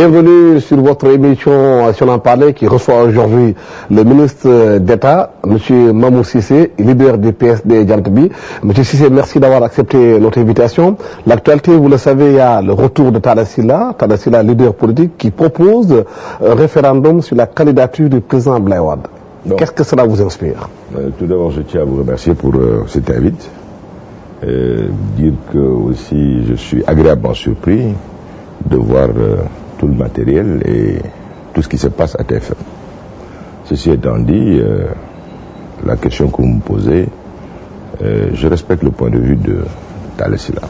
Bienvenue sur votre émission Si on en parlait qui reçoit aujourd'hui le ministre d'État, M. Mamou Cissé, leader du PSD Djantbi. M. Cissé, merci d'avoir accepté notre invitation. L'actualité, vous le savez, il y a le retour de Talla Sylla, leader politique, qui propose un référendum sur la candidature du président Abdoulaye Wade. Qu'est-ce que cela vous inspire? Tout d'abord, je tiens à vous remercier pour cette invite. Dire que aussi je suis agréablement surpris de voir tout le matériel et tout ce qui se passe à TFM. Ceci étant dit, la question que vous me posez, je respecte le point de vue de Talla Sylla.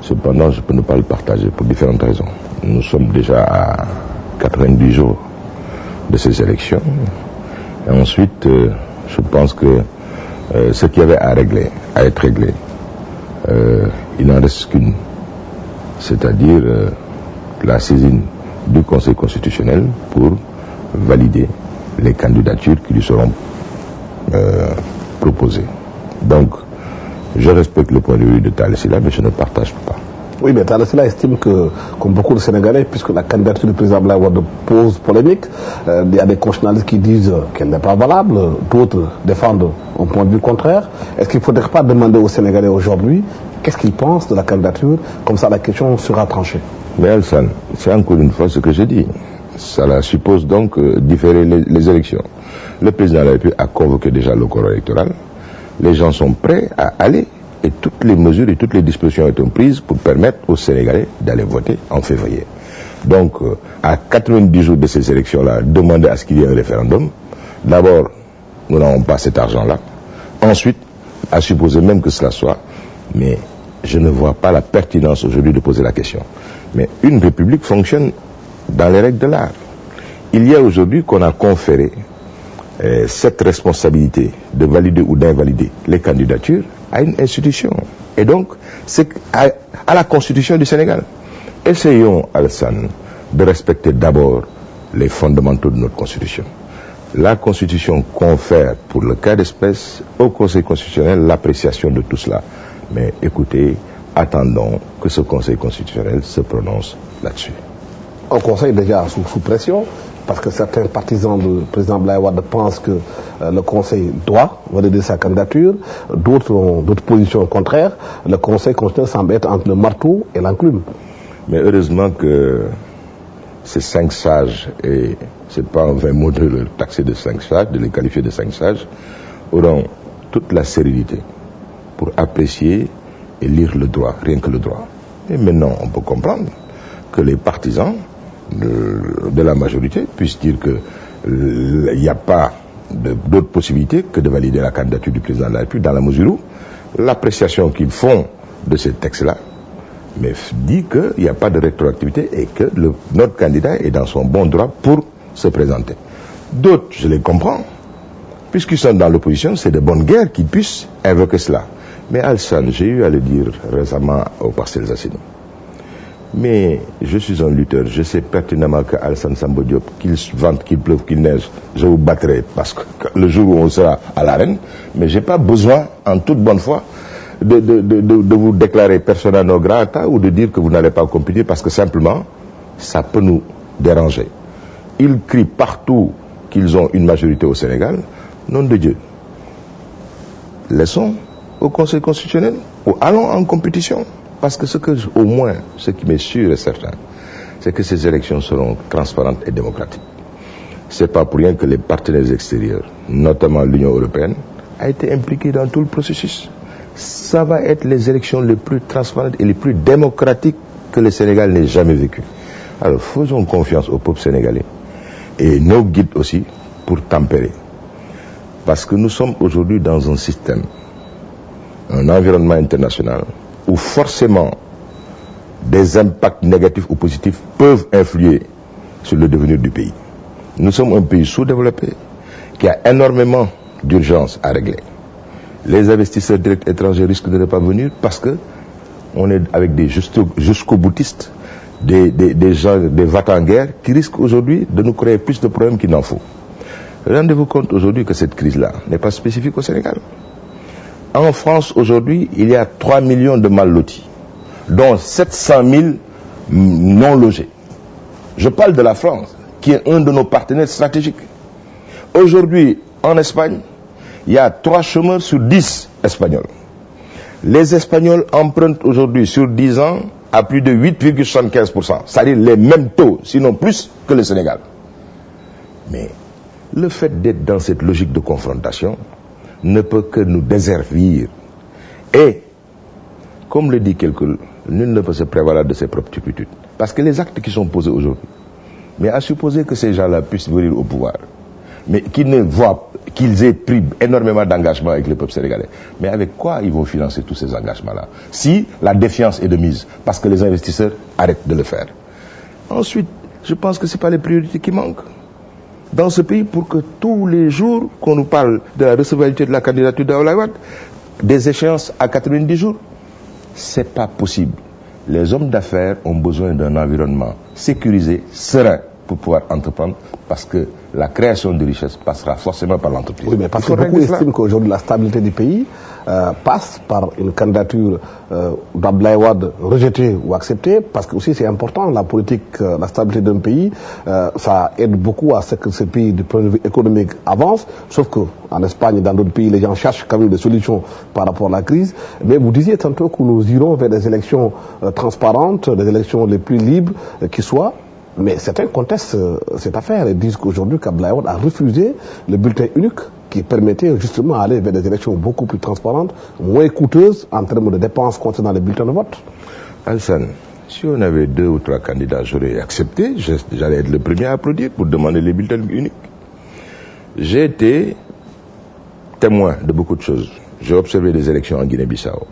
Cependant, je peux ne pas le partager pour différentes raisons. Nous sommes déjà à 90 jours de ces élections. Et ensuite, je pense que ce qu'il y avait à régler, à être réglé, il n'en reste qu'une, c'est-à-dire la saisine du Conseil constitutionnel pour valider les candidatures qui lui seront proposées. Donc, je respecte le point de vue de Talla Sylla, mais je ne partage pas. Oui, mais Talla Sylla estime que, comme beaucoup de Sénégalais, puisque la candidature du président Abdoulaye Wade pose polémique, il y a des constitutionnalistes qui disent qu'elle n'est pas valable, d'autres défendent un point de vue contraire. Est-ce qu'il ne faudrait pas demander aux Sénégalais aujourd'hui qu'est-ce qu'ils pensent de la candidature? Comme ça, la question sera tranchée. Mais Alsan, c'est encore une fois ce que je dis. Cela suppose donc différer les élections. Le président de la République a convoqué déjà le corps électoral. Les gens sont prêts à aller. Et toutes les mesures et toutes les dispositions ont été prises pour permettre aux Sénégalais d'aller voter en février. Donc, à 90 jours de ces élections-là, demander à ce qu'il y ait un référendum. D'abord, nous n'avons pas cet argent-là. Ensuite, à supposer même que cela soit, mais je ne vois pas la pertinence aujourd'hui de poser la question. Mais une république fonctionne dans les règles de l'art. Il y a aujourd'hui qu'on a conféré cette responsabilité de valider ou d'invalider les candidatures à une institution. Et donc, c'est à la Constitution du Sénégal. Essayons, Alassane, de respecter d'abord les fondamentaux de notre Constitution. La Constitution confère, pour le cas d'espèce, au Conseil constitutionnel l'appréciation de tout cela. Mais écoutez, attendons que ce Conseil constitutionnel se prononce là-dessus. Un Conseil déjà sous pression, parce que certains partisans du président Abdoulaye Wade pensent que le Conseil doit valider sa candidature, d'autres ont d'autres positions contraires. Le Conseil constitutionnel semble être entre le marteau et l'enclume. Mais heureusement que ces 5 sages, et c'est pas un vain mot de le taxer de 5 sages, de les qualifier de 5 sages, auront toute la sérénité pour apprécier et lire le droit, rien que le droit. Et maintenant, on peut comprendre que les partisans de la majorité puissent dire qu'il n'y a pas d'autre possibilité que de valider la candidature du président de la République, dans la mesure où l'appréciation qu'ils font de ces textes-là dit qu'il n'y a pas de rétroactivité et que notre candidat est dans son bon droit pour se présenter. D'autres, je les comprends, puisqu'ils sont dans l'opposition, c'est de bonne guerre qu'ils puissent invoquer cela. Mais Alsan, j'ai eu à le dire récemment au Parcelles Assainies. Mais je suis un lutteur, je sais pertinemment que Alassane Samba Diop, qu'il vente, qu'il pleuve, qu'il neige, je vous battrai parce que le jour où on sera à l'arène, mais je n'ai pas besoin, en toute bonne foi, de vous déclarer persona non grata ou de dire que vous n'allez pas compétir parce que simplement, ça peut nous déranger. Ils crient partout qu'ils ont une majorité au Sénégal, nom de Dieu. Laissons au Conseil constitutionnel ou allons en compétition. Parce que au moins, ce qui m'est sûr et certain, c'est que ces élections seront transparentes et démocratiques. Ce n'est pas pour rien que les partenaires extérieurs, notamment l'Union européenne, a été impliquée dans tout le processus. Ça va être les élections les plus transparentes et les plus démocratiques que le Sénégal n'ait jamais vécues. Alors faisons confiance au peuple sénégalais et nos guides aussi pour tempérer. Parce que nous sommes aujourd'hui dans un système, un environnement international, où forcément des impacts négatifs ou positifs peuvent influer sur le devenir du pays. Nous sommes un pays sous-développé qui a énormément d'urgences à régler. Les investisseurs directs étrangers risquent de ne pas venir parce que on est avec des jusqu'au boutistes, des gens, des va-t-en-guerre qui risquent aujourd'hui de nous créer plus de problèmes qu'il n'en faut. Rendez-vous compte aujourd'hui que cette crise-là n'est pas spécifique au Sénégal. En France, aujourd'hui, il y a 3 millions de mal lotis, dont 700 000 non logés. Je parle de la France, qui est un de nos partenaires stratégiques. Aujourd'hui, en Espagne, il y a 3 chômeurs sur 10 Espagnols. Les Espagnols empruntent aujourd'hui sur 10 ans à plus de 8,75%. C'est-à-dire les mêmes taux, sinon plus que le Sénégal. Mais le fait d'être dans cette logique de confrontation ne peut que nous desservir. Et, comme le dit quelqu'un, nul ne peut se prévaloir de ses propres turpitudes. Parce que les actes qui sont posés aujourd'hui, mais à supposer que ces gens-là puissent venir au pouvoir, mais qu'ils ne voient qu'ils aient pris énormément d'engagements avec le peuple sénégalais. Mais avec quoi ils vont financer tous ces engagements-là? Si la défiance est de mise, parce que les investisseurs arrêtent de le faire. Ensuite, je pense que ce n'est pas les priorités qui manquent dans ce pays pour que tous les jours qu'on nous parle de la recevabilité de la candidature d'Abdoulaye Wade, des échéances à 90 jours. C'est pas possible. Les hommes d'affaires ont besoin d'un environnement sécurisé, serein, pour pouvoir entreprendre, parce que la création de richesse passera forcément par l'entreprise. Oui, mais parce que beaucoup estiment qu'aujourd'hui la stabilité du pays passe par une candidature d'Abdoulaye Wade rejetée ou acceptée, parce que aussi c'est important, la politique, la stabilité d'un pays, ça aide beaucoup à ce que ce pays, du point de vue économique, avance, sauf qu'en Espagne et dans d'autres pays, les gens cherchent quand même des solutions par rapport à la crise. Mais vous disiez tantôt que nous irons vers des élections transparentes, des élections les plus libres qui soient. Mais certains contestent cette affaire et disent qu'aujourd'hui, qu'Abdoulaye Wade a refusé le bulletin unique qui permettait justement d'aller vers des élections beaucoup plus transparentes, moins coûteuses en termes de dépenses concernant les bulletins de vote. Alassane, si on avait 2 ou 3 candidats, j'aurais accepté, j'allais être le premier à applaudir pour demander les bulletins uniques. J'ai été témoin de beaucoup de choses. J'ai observé les élections en Guinée-Bissau,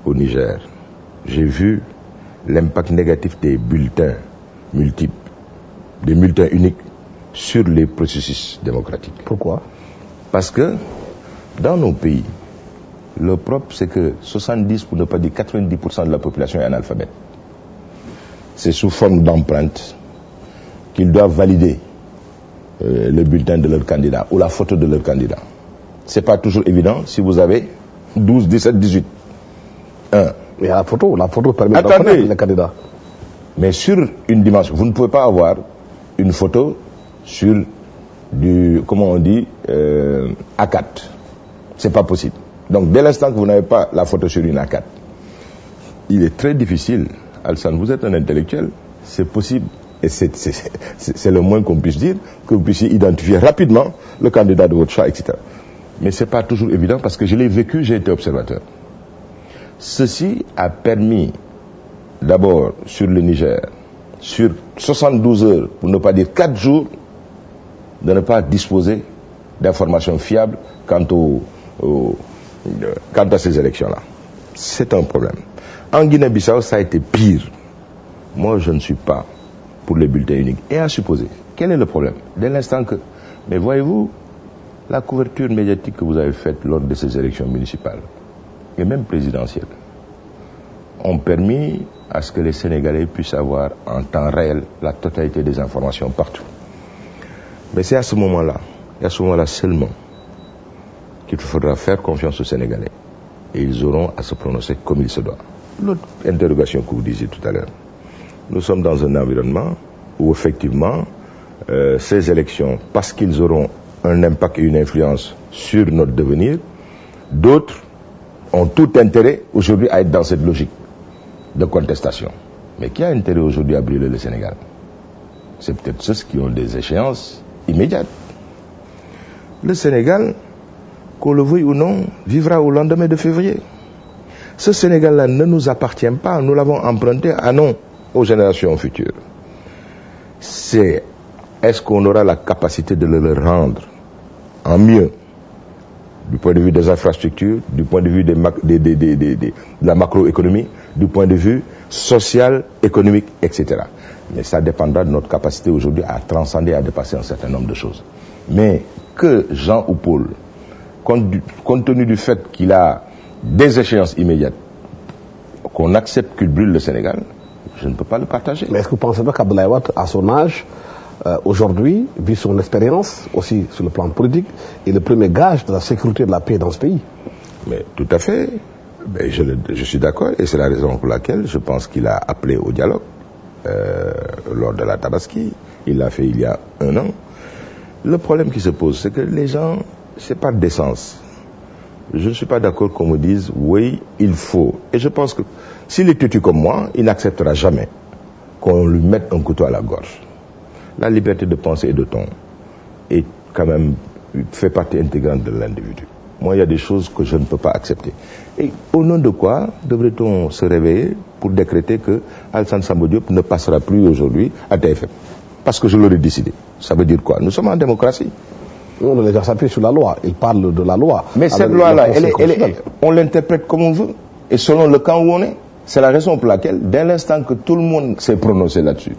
au Niger. J'ai vu l'impact négatif des bulletins multiples, des bulletins uniques sur les processus démocratiques. Pourquoi? Parce que dans nos pays, le propre c'est que 70, pour ne pas dire 90% de la population est analphabète. C'est sous forme d'empreinte qu'ils doivent valider le bulletin de leur candidat ou la photo de leur candidat. C'est pas toujours évident si vous avez 12, 17, 18. Mais la photo permet de reconnaître les candidats. Mais sur une dimension, vous ne pouvez pas avoir une photo sur du, comment on dit, A4. C'est pas possible. Donc dès l'instant que vous n'avez pas la photo sur une A4, il est très difficile. Alassane, vous êtes un intellectuel, c'est possible, et c'est le moins qu'on puisse dire, que vous puissiez identifier rapidement le candidat de votre choix, etc. Mais c'est pas toujours évident parce que je l'ai vécu, j'ai été observateur. Ceci a permis d'abord sur le Niger, sur 72 heures, pour ne pas dire 4 jours, de ne pas disposer d'informations fiables quant à ces élections-là. C'est un problème. En Guinée-Bissau, ça a été pire. Moi, je ne suis pas pour les bulletins uniques. Et à supposer, quel est le problème? Dès l'instant que... Mais voyez-vous, la couverture médiatique que vous avez faite lors de ces élections municipales, et même présidentielles, ont permis à ce que les Sénégalais puissent avoir en temps réel la totalité des informations partout. Mais c'est à ce moment-là, et à ce moment-là seulement, qu'il faudra faire confiance aux Sénégalais. Et ils auront à se prononcer comme il se doit. L'autre interrogation que vous disiez tout à l'heure, nous sommes dans un environnement où effectivement, ces élections, parce qu'ils auront un impact et une influence sur notre devenir, d'autres ont tout intérêt aujourd'hui à être dans cette logique de contestation. Mais qui a intérêt aujourd'hui à brûler le Sénégal? C'est peut-être ceux qui ont des échéances immédiates. Le Sénégal, qu'on le veuille ou non, vivra au lendemain de février. Ce Sénégal-là ne nous appartient pas, nous l'avons emprunté à nous, aux générations futures. Est-ce qu'on aura la capacité de le rendre en mieux, du point de vue des infrastructures, du point de vue de la macroéconomie, du point de vue social, économique, etc. Mais ça dépendra de notre capacité aujourd'hui à transcender, à dépasser un certain nombre de choses. Mais que Jean ou Paul, compte tenu du fait qu'il a des échéances immédiates, qu'on accepte qu'il brûle le Sénégal, je ne peux pas le partager. Mais est-ce que vous pensez pas qu'Abdoulaye Wade, à son âge, aujourd'hui, vu son expérience, aussi sur le plan politique, est le premier gage de la sécurité et de la paix dans ce pays? Mais tout à fait. Mais je suis d'accord, et c'est la raison pour laquelle je pense qu'il a appelé au dialogue. lors de la Tabaski, il l'a fait il y a 1 an. Le problème qui se pose, c'est que les gens, c'est pas d'essence. Je ne suis pas d'accord qu'on me dise, oui, il faut. Et je pense que s'il est têtu comme moi, il n'acceptera jamais qu'on lui mette un couteau à la gorge. La liberté de penser et de ton est quand même, fait partie intégrante de l'individu. Moi, il y a des choses que je ne peux pas accepter. Et au nom de quoi devrait-on se réveiller pour décréter que Alassane Samba Diop ne passera plus aujourd'hui à TFM? Parce que je l'aurais décidé. Ça veut dire quoi? Nous sommes en démocratie. On a déjà s'appuie sur la loi. Il parle de la loi. Mais cette loi-là, on l'interprète comme on veut. Et selon le camp où on est. C'est la raison pour laquelle, dès l'instant que tout le monde s'est prononcé là-dessus,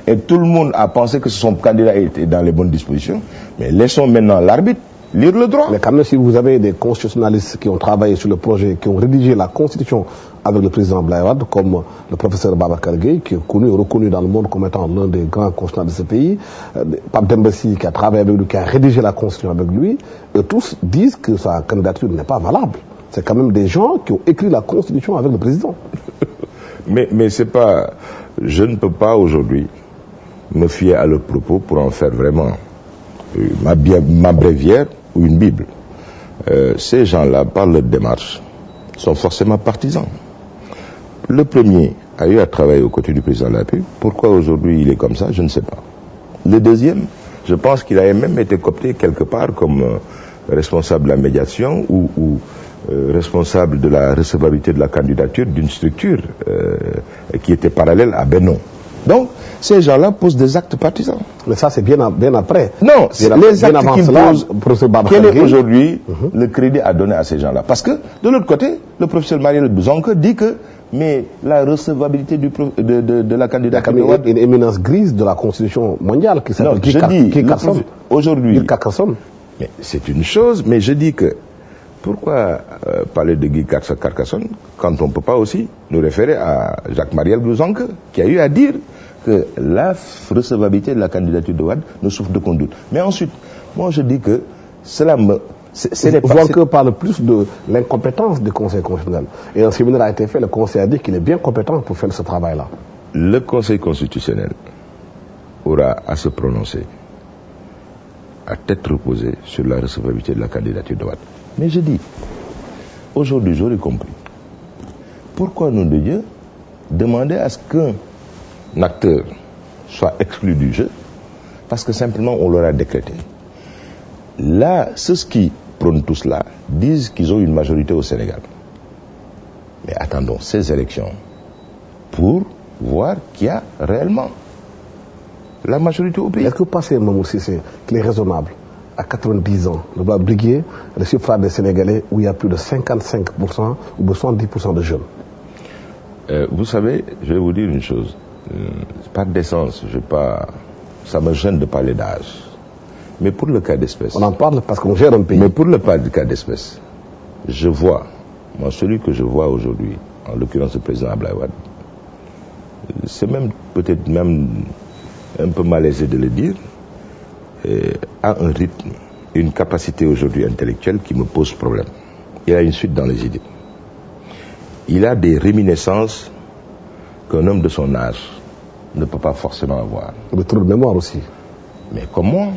et tout le monde a pensé que son candidat était dans les bonnes dispositions, mais laissons maintenant l'arbitre lire le droit. Mais quand même, si vous avez des constitutionnalistes qui ont travaillé sur le projet, qui ont rédigé la constitution avec le président Abdoulaye Wade, comme le professeur Babacar Gueye, qui est connu, reconnu dans le monde comme étant l'un des grands constitutionnalistes de ce pays, Pape Dembassi, qui a travaillé avec lui, qui a rédigé la constitution avec lui, et tous disent que sa candidature n'est pas valable. C'est quand même des gens qui ont écrit la constitution avec le président. Mais c'est pas... Je ne peux pas aujourd'hui me fier à leurs propos pour en faire vraiment ma bréviaire ou une Bible. Ces gens-là, par leur démarche, sont forcément partisans. Le premier a eu à travailler aux côtés du président de la République. Pourquoi aujourd'hui il est comme ça, je ne sais pas. Le deuxième, je pense qu'il a même été coopté quelque part comme responsable de la médiation ou responsable de la recevabilité de la candidature d'une structure qui était parallèle à Benon. Donc, ces gens-là posent des actes partisans. Mais ça, c'est bien après. Non, les actes qu'ils posent, quel est aujourd'hui le crédit à donner à ces gens-là? Parce que, de l'autre côté, le professeur Mariel Zonke dit que mais la recevabilité de la candidature... Une éminence grise de la Constitution mondiale qui s'appelle Guy Carcassonne. Aujourd'hui, mais c'est une chose, mais je dis que pourquoi parler de Guy Carcassonne quand on ne peut pas aussi nous référer à Jacques-Mariel Zonke qui a eu à dire que la recevabilité de la candidature de Wade ne souffre de condoute. Mais ensuite, moi je dis que cela me... Zonke parle plus de l'incompétence du Conseil constitutionnel. Et un séminaire a été fait, le Conseil a dit qu'il est bien compétent pour faire ce travail-là. Le Conseil constitutionnel aura à se prononcer à tête reposée sur la recevabilité de la candidature de Wade. Mais je dis, aujourd'hui j'aurais compris. Pourquoi, nom de Dieu, demander à ce qu'un acteur soit exclu du jeu parce que simplement on leur a décrété. Là, ceux qui prônent tout cela disent qu'ils ont une majorité au Sénégal. Mais attendons ces élections pour voir qu'il y a réellement la majorité au pays. Est-ce que vous pensez, Mamour Cissé, qu'il est raisonnable, à 90 ans, de vouloir briguer le suffrage des Sénégalais où il y a plus de 55% ou de 70% de jeunes? Vous savez, je vais vous dire une chose. Par décence, ça me gêne de parler d'âge. Mais pour le cas d'espèce... On en parle parce qu'on gère un pays. Mais pour le cas d'espèce, je vois, moi celui que je vois aujourd'hui, en l'occurrence le président Abdoulaye Wade, c'est même peut-être même un peu malaisé de le dire, a un rythme, une capacité aujourd'hui intellectuelle qui me pose problème. Il a une suite dans les idées. Il a des réminiscences qu'un homme de son âge ne peut pas forcément avoir. Le trou de mémoire aussi. Mais comment?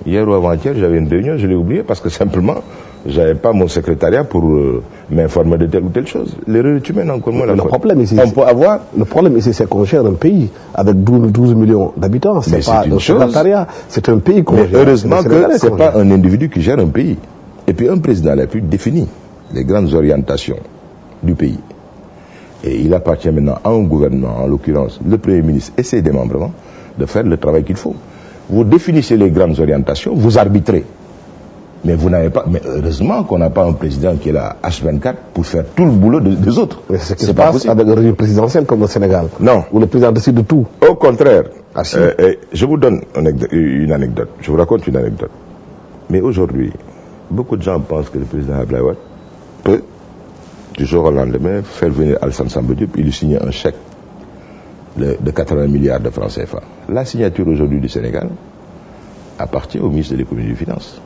Hier ou avant-hier, j'avais une réunion, je l'ai oublié parce que simplement, j'avais pas mon secrétariat pour m'informer de telle ou telle chose. L'erreur est humaine, encore moins. Le problème ici, c'est qu'on gère un pays avec 12 millions d'habitants. C'est pas un secrétariat, c'est un pays qu'on gère. Mais heureusement que c'est pas un individu qui gère un pays. Et puis un président de la République définit les grandes orientations du pays. Et il appartient maintenant à un gouvernement, en l'occurrence le Premier ministre et ses démembrements, de faire le travail qu'il faut. Vous définissez les grandes orientations, vous arbitrez. Mais vous n'avez pas. Mais heureusement qu'on n'a pas un président qui est là H24 pour faire tout le boulot des autres. Mais c'est ce qui se passe avec un régime présidentiel comme le Sénégal. Non. Où le président décide de tout. Au contraire. Je vous donne une anecdote. Je vous raconte une anecdote. Mais aujourd'hui, beaucoup de gens pensent que le président Abdoulaye Wade peut, du jour au lendemain, faire venir Alassane Samba Diop et lui signer un chèque de 80 milliards de francs CFA. La signature aujourd'hui du Sénégal appartient au ministre de l'économie et des finances.